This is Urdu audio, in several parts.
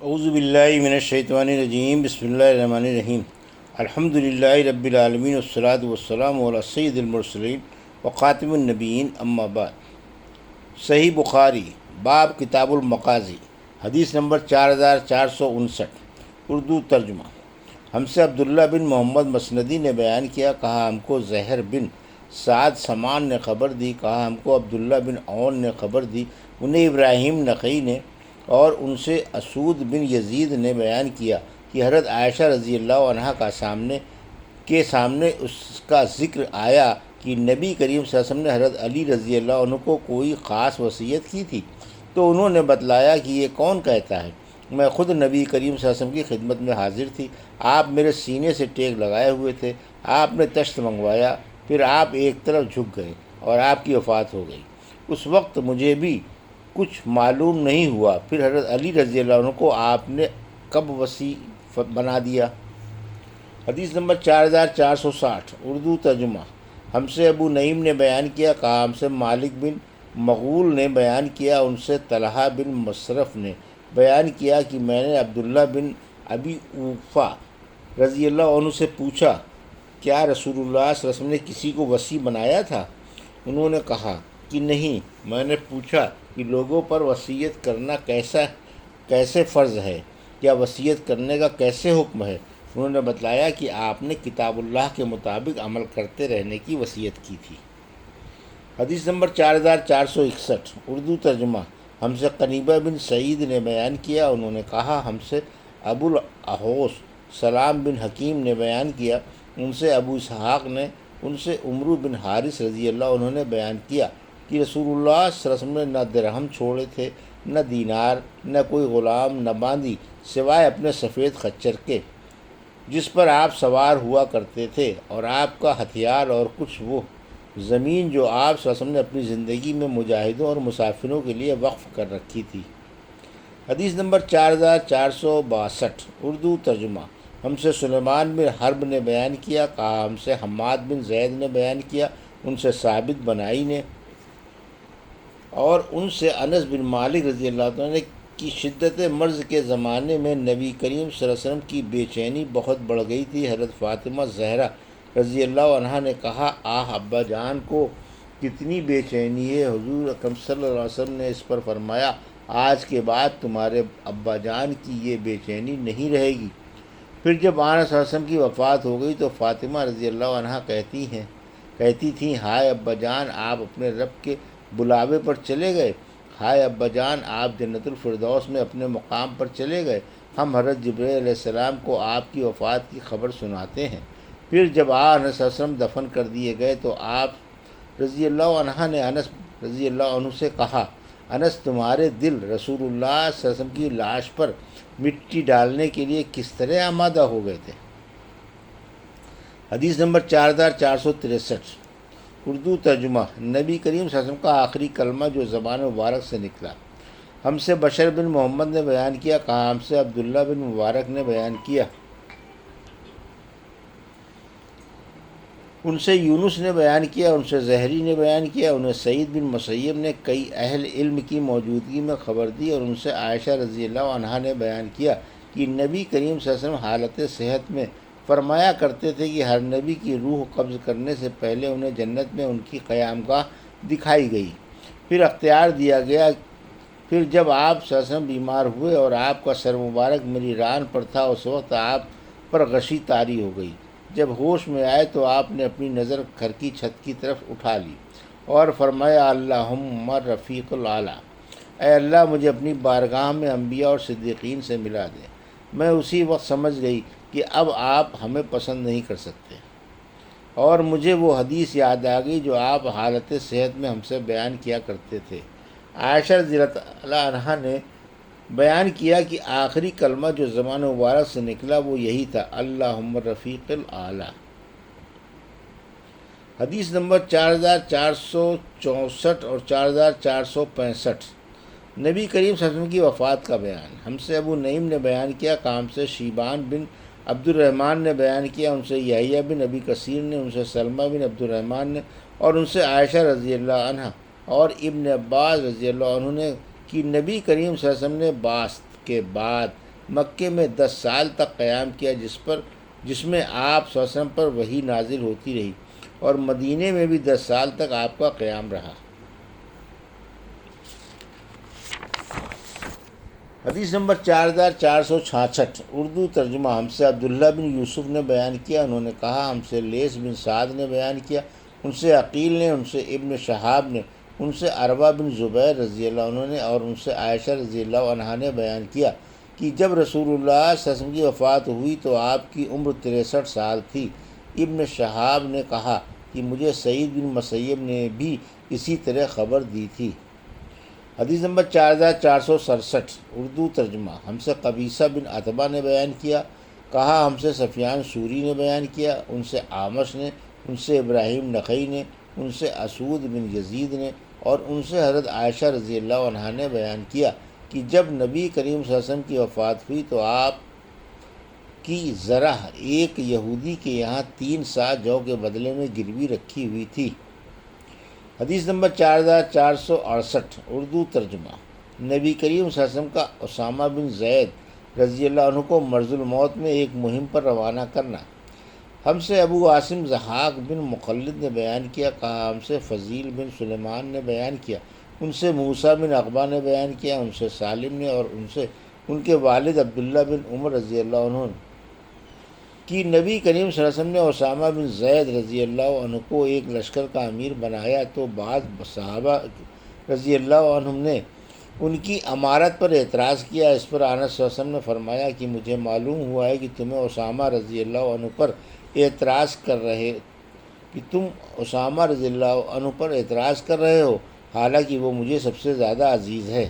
اعوذ باللہ من الشیطان الرجیم، بسم اللہ الرحمن الرحیم۔ الحمد للہ رب العالمین والصلاة والسلام علی سید المرسلین وخاتم النبیین، اما بعد۔ صحیح بخاری، باب کتاب المغازی، حدیث نمبر 4459، اردو ترجمہ۔ ہم سے عبداللہ بن محمد مسندی نے بیان کیا، کہا ہم کو زہر بن سعد سمان نے خبر دی، کہا ہم کو عبداللہ بن عون نے خبر دی، انہیں ابراہیم نخعی نے اور ان سے اسود بن یزید نے بیان کیا کہ حضرت عائشہ رضی اللہ عنہ کے سامنے اس کا ذکر آیا کہ نبی کریم صلی اللہ علیہ وسلم نے حضرت علی رضی اللہ عنہ کو کوئی خاص وصیت کی تھی، تو انہوں نے بتلایا کہ یہ کون کہتا ہے؟ میں خود نبی کریم صلی اللہ علیہ وسلم کی خدمت میں حاضر تھی، آپ میرے سینے سے ٹیک لگائے ہوئے تھے، آپ نے تشت منگوایا، پھر آپ ایک طرف جھک گئے اور آپ کی وفات ہو گئی۔ اس وقت مجھے بھی کچھ معلوم نہیں ہوا، پھر حضرت علی رضی اللہ عنہ کو آپ نے کب وصی بنا دیا؟ حدیث نمبر 4460، اردو ترجمہ۔ ہم سے ابو نعیم نے بیان کیا، کہا ہم سے مالک بن مغول نے بیان کیا، ان سے طلحہ بن مصرف نے بیان کیا کہ میں نے عبداللہ بن ابی اوفا رضی اللہ عنہ سے پوچھا، کیا رسول اللہ صلی اللہ علیہ وسلم نے کسی کو وصی بنایا تھا؟ انہوں نے کہا کہ نہیں۔ میں نے پوچھا کہ لوگوں پر وصیت کرنا کیسے فرض ہے، یا وصیت کرنے کا کیسے حکم ہے؟ انہوں نے بتلایا کہ آپ نے کتاب اللہ کے مطابق عمل کرتے رہنے کی وصیت کی تھی۔ حدیث نمبر 4461، اردو ترجمہ۔ ہم سے قنیبہ بن سعید نے بیان کیا، انہوں نے کہا ہم سے ابو الاحوص سلام بن حکیم نے بیان کیا، ان سے ابو اسحاق نے، ان سے عمرو بن حارث رضی اللہ عنہ نے بیان کیا کہ رسول اللہ صلی اللہ علیہ وسلم نے نہ درہم چھوڑے تھے، نہ دینار، نہ کوئی غلام، نہ باندی، سوائے اپنے سفید خچر کے جس پر آپ سوار ہوا کرتے تھے، اور آپ کا ہتھیار اور کچھ وہ زمین جو آپ صلی اللہ علیہ وسلم نے اپنی زندگی میں مجاہدوں اور مسافروں کے لیے وقف کر رکھی تھی۔ حدیث نمبر 4462، اردو ترجمہ۔ ہم سے سلیمان بن حرب نے بیان کیا، کہا ہم سے حماد بن زید نے بیان کیا، ان سے ثابت بنائی نے اور ان سے انس بن مالک رضی اللہ عنہ کی شدت مرض کے زمانے میں نبی کریم صلی اللہ علیہ وسلم کی بے چینی بہت بڑھ گئی تھی۔ حضرت فاطمہ زہرا رضی اللہ عنہ نے کہا، ابا جان کو کتنی بے چینی ہے؟ حضور اکرم صلی اللہ علیہ وسلم نے اس پر فرمایا، آج کے بعد تمہارے ابا جان کی یہ بے چینی نہیں رہے گی۔ پھر جب آن صلی اللہ علیہ وسلم کی وفات ہو گئی تو فاطمہ رضی اللہ عنہ کہتی تھیں، ہائے ابا جان، آپ اپنے رب کے بلاوے پر چلے گئے، ہائے ابا جان، آپ جنت الفردوس میں اپنے مقام پر چلے گئے۔ ہم حضرت جبرائیل علیہ السلام کو آپ کی وفات کی خبر سناتے ہیں۔ پھر جب آپ صلی اللہ علیہ وسلم دفن کر دیے گئے تو آپ رضی اللہ عنہ نے انس رضی اللہ عنہ سے کہا، انس، تمہارے دل رسول اللہ صلی اللہ علیہ وسلم کی لاش پر مٹی ڈالنے کے لیے کس طرح آمادہ ہو گئے تھے؟ حدیث نمبر 4463، اردو ترجمہ۔ نبی کریم صلی اللہ علیہ وسلم کا آخری کلمہ جو زبان مبارک سے نکلا۔ ہم سے بشر بن محمد نے بیان کیا، کہا ہم سے عبداللہ بن مبارک نے بیان کیا، ان سے یونس نے بیان کیا، ان سے زہری نے بیان کیا، انہیں سعید بن مسیب نے کئی اہل علم کی موجودگی میں خبر دی، اور ان سے عائشہ رضی اللہ عنہا نے بیان کیا کہ نبی کریم صلی اللہ علیہ وسلم حالت صحت میں فرمایا کرتے تھے کہ ہر نبی کی روح قبض کرنے سے پہلے انہیں جنت میں ان کی قیام گاہ دکھائی گئی، پھر اختیار دیا گیا۔ پھر جب آپ صلی اللہ علیہ وسلم بیمار ہوئے اور آپ کا سر مبارک میری ران پر تھا، اس وقت آپ پر غشی طاری ہو گئی۔ جب ہوش میں آئے تو آپ نے اپنی نظر گھر کی چھت کی طرف اٹھا لی اور فرمایا، اللہم رفیق الاعلیٰ، اے اللہ مجھے اپنی بارگاہ میں انبیاء اور صدیقین سے ملا دے۔ میں اسی وقت سمجھ گئی کہ اب آپ ہمیں پسند نہیں کر سکتے، اور مجھے وہ حدیث یاد آ گئی جو آپ حالت صحت میں ہم سے بیان کیا کرتے تھے۔ عائشہ رضی اللہ عنہا نے بیان کیا کہ آخری کلمہ جو زبان مبارک سے نکلا وہ یہی تھا، اللہم رفیق الاعلیٰ۔ حدیث نمبر 4464 اور 4465، نبی کریم صلی اللہ علیہ وسلم کی وفات کا بیان۔ ہم سے ابو نعیم نے بیان کیا، کام سے شیبان بن عبد الرحمن نے بیان کیا، ان سے یحییٰ بن ابی کثیر نے، ان سے سلمہ بن عبد الرحمن نے، اور ان سے عائشہ رضی اللہ عنہ اور ابن عباس رضی اللہ عنہ نے کہ نبی کریم صلی اللہ علیہ وسلم نے بعث کے بعد مکے میں 10 سال تک قیام کیا، جس میں آپ صلی اللہ علیہ وسلم پر وحی نازل ہوتی رہی، اور مدینے میں بھی 10 سال تک آپ کا قیام رہا۔ حدیث نمبر 4466 اردو ترجمہ۔ ہم سے عبداللہ بن یوسف نے بیان کیا، انہوں نے کہا ہم سے لیث بن سعد نے بیان کیا، ان سے عقیل نے، ان سے ابن شہاب نے، ان سے عروہ بن زبیر رضی اللہ عنہ نے، اور ان سے عائشہ رضی اللہ عنہا نے بیان کیا کہ جب رسول اللہ صلی اللہ علیہ وسلم کی وفات ہوئی تو آپ کی عمر 63 سال تھی۔ ابن شہاب نے کہا کہ مجھے سعید بن مسیب نے بھی اسی طرح خبر دی تھی۔ حدیث نمبر 4467 اردو ترجمہ۔ ہم سے قبیصہ بن عتبہ نے بیان کیا، کہا ہم سے سفیان سوری نے بیان کیا، ان سے اعمش نے، ان سے ابراہیم نخعی نے، ان سے اسود بن یزید نے، اور ان سے حضرت عائشہ رضی اللہ عنہا نے بیان کیا کہ جب نبی کریم صلی اللہ علیہ وسلم کی وفات ہوئی تو آپ کی ذرہ ایک یہودی کے یہاں 3 سا جو کے بدلے میں گروی رکھی ہوئی تھی۔ حدیث نمبر 4468 اردو ترجمہ۔ نبی کریم صلی اللہ علیہ وسلم کا اسامہ بن زید رضی اللہ عنہ کو مرض الموت میں ایک مہم پر روانہ کرنا۔ ہم سے ابو عاصم ضحاک بن مخلد نے بیان کیا، کہا ہم سے فضیل بن سلیمان نے بیان کیا، ان سے موسیٰ بن عقبہ نے بیان کیا، ان سے سالم نے، اور ان سے ان کے والد عبداللہ بن عمر رضی اللہ عنہ کہ نبی کریم صلی اللہ علیہ وسلم نے اسامہ بن زید رضی اللہ عنہ کو ایک لشکر کا امیر بنایا تو بعض صحابہ رضی اللہ عنہم نے ان کی امارت پر اعتراض کیا۔ اس پر آنس صلی اللہ علیہ وسلم نے فرمایا کہ مجھے معلوم ہوا ہے کہ تمہیں اسامہ رضی اللہ عنہ پر اعتراض پر اعتراض کر رہے ہو، حالانکہ وہ مجھے سب سے زیادہ عزیز ہے۔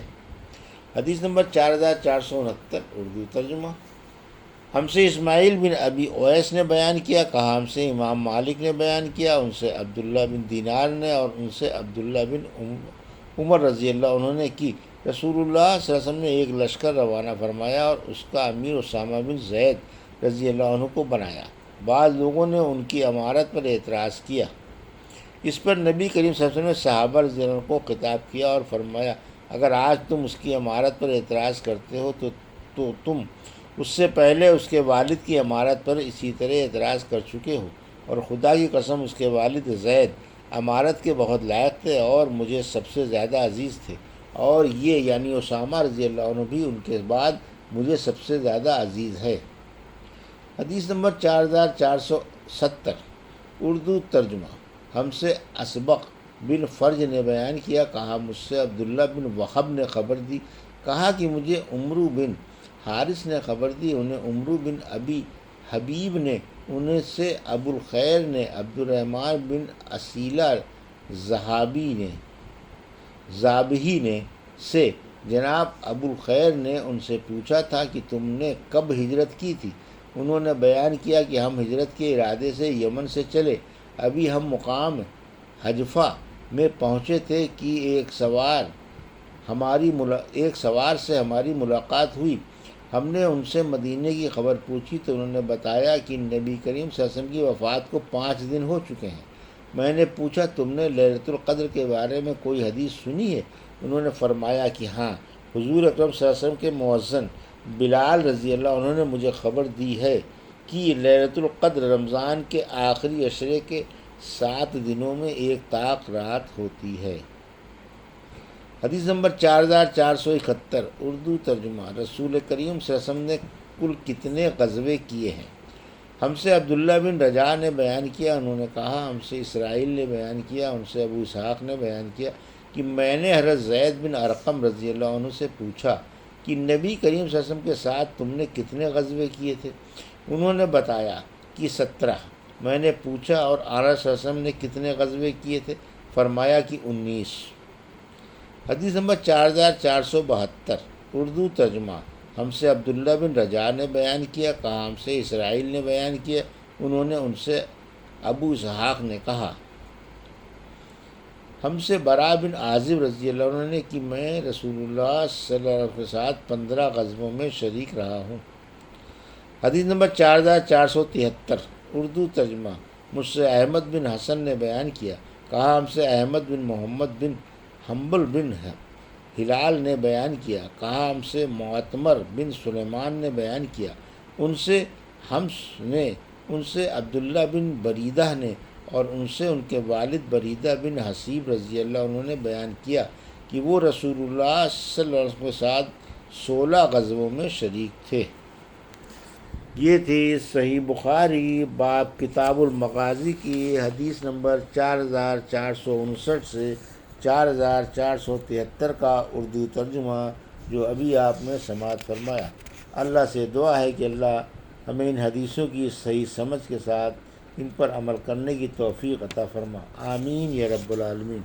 حدیث نمبر 4469 اردو ترجمہ۔ ہم سے اسماعیل بن ابی اویس نے بیان کیا، کہا ہم سے امام مالک نے بیان کیا، ان سے عبداللہ بن دینار نے، اور ان سے عبداللہ بن عمر رضی اللہ عنہ نے کہ رسول اللہ صلی اللہ علیہ وسلم نے ایک لشکر روانہ فرمایا اور اس کا امیر اسامہ بن زید رضی اللہ عنہ کو بنایا۔ بعض لوگوں نے ان کی امارت پر اعتراض کیا۔ اس پر نبی کریم صلی اللہ علیہ وسلم نے صحابہ رضی اللہ عنہ کو خطاب کیا اور فرمایا اگر آج تم اس کی امارت پر اعتراض کرتے ہو تو تم اس سے پہلے اس کے والد کی امارت پر اسی طرح اعتراض کر چکے ہو، اور خدا کی قسم اس کے والد زید امارت کے بہت لائق تھے اور مجھے سب سے زیادہ عزیز تھے، اور یہ یعنی اسامہ رضی اللہ عنہ بھی ان کے بعد مجھے سب سے زیادہ عزیز ہے۔ حدیث نمبر 4470 اردو ترجمہ۔ ہم سے اسبق بن فرج نے بیان کیا، کہا مجھ سے عبداللہ بن وہب نے خبر دی، کہا کہ مجھے عمرو بن حارث نے خبر دی، انہیں عمرو بن ابی حبیب نے، انہیں سے ابو الخیر نے، عبد الرحمن بن اسیلہ زابہی نے سے جناب ابو الخیر نے ان سے پوچھا تھا کہ تم نے کب ہجرت کی تھی؟ انہوں نے بیان کیا کہ ہم ہجرت کے ارادے سے یمن سے چلے، ابھی ہم مقام حجفہ میں پہنچے تھے کہ ایک سوار سے ہماری ملاقات ہوئی۔ ہم نے ان سے مدینے کی خبر پوچھی تو انہوں نے بتایا کہ نبی کریم صلی اللہ علیہ وسلم کی وفات کو 5 دن ہو چکے ہیں۔ میں نے پوچھا تم نے لیلۃ القدر کے بارے میں کوئی حدیث سنی ہے؟ انہوں نے فرمایا کہ ہاں، حضور اکرم صلی اللہ علیہ وسلم کے مؤذن بلال رضی اللہ عنہ نے مجھے خبر دی ہے کہ لیلۃ القدر رمضان کے آخری عشرے کے 7 دنوں میں ایک طاق رات ہوتی ہے۔ حدیث نمبر 4471 اردو ترجمہ۔ رسول کریم صلی اللہ علیہ وسلم نے کل کتنے غزوے کیے ہیں؟ ہم سے عبداللہ بن رجاء نے بیان کیا، انہوں نے کہا ہم سے اسرائیل نے بیان کیا، ان سے ابو اسحاق نے بیان کیا کہ میں نے حضرت زید بن ارقم رضی اللہ عنہ سے پوچھا کہ نبی کریم صلی اللہ علیہ وسلم کے ساتھ تم نے کتنے غزوے کیے تھے؟ انہوں نے بتایا کہ 17۔ میں نے پوچھا اور آنس صلی اللہ علیہ وسلم نے کتنے غزوے کیے تھے؟ فرمایا کہ 19۔ حدیث نمبر 4472 اردو ترجمہ۔ ہم سے عبداللہ بن رجاء نے بیان کیا، کہا ہم سے اسرائیل نے بیان کیا، انہوں نے ان سے ابو اسحاق نے کہا ہم سے براء بن عازب رضی اللہ عنہ نے کہ میں رسول اللہ صلی اللہ علیہ وسلم کے ساتھ 15 غزووں میں شریک رہا ہوں۔ حدیث نمبر 4473 اردو ترجمہ۔ مجھ سے احمد بن حسن نے بیان کیا، کہا ہم سے احمد بن محمد بن حنبل بن ہلال نے بیان کیا، کہا ہم سے معتمر بن سلیمان نے بیان کیا، ان سے حمص نے، ان سے عبداللہ بن بریدہ نے، اور ان سے ان کے والد بریدہ بن حسیب رضی اللہ عنہ نے بیان کیا کہ وہ رسول اللہ صلی اللہ علیہ وسلم کے ساتھ 16 غزووں میں شریک تھے۔ یہ تھی صحیح بخاری باب کتاب المغازی کی حدیث نمبر 4459 سے 4473 کا اردو ترجمہ، جو ابھی آپ نے سماعت فرمایا۔ اللہ سے دعا ہے کہ اللہ ہمیں ان حدیثوں کی صحیح سمجھ کے ساتھ ان پر عمل کرنے کی توفیق عطا فرما، آمین یا رب العالمین۔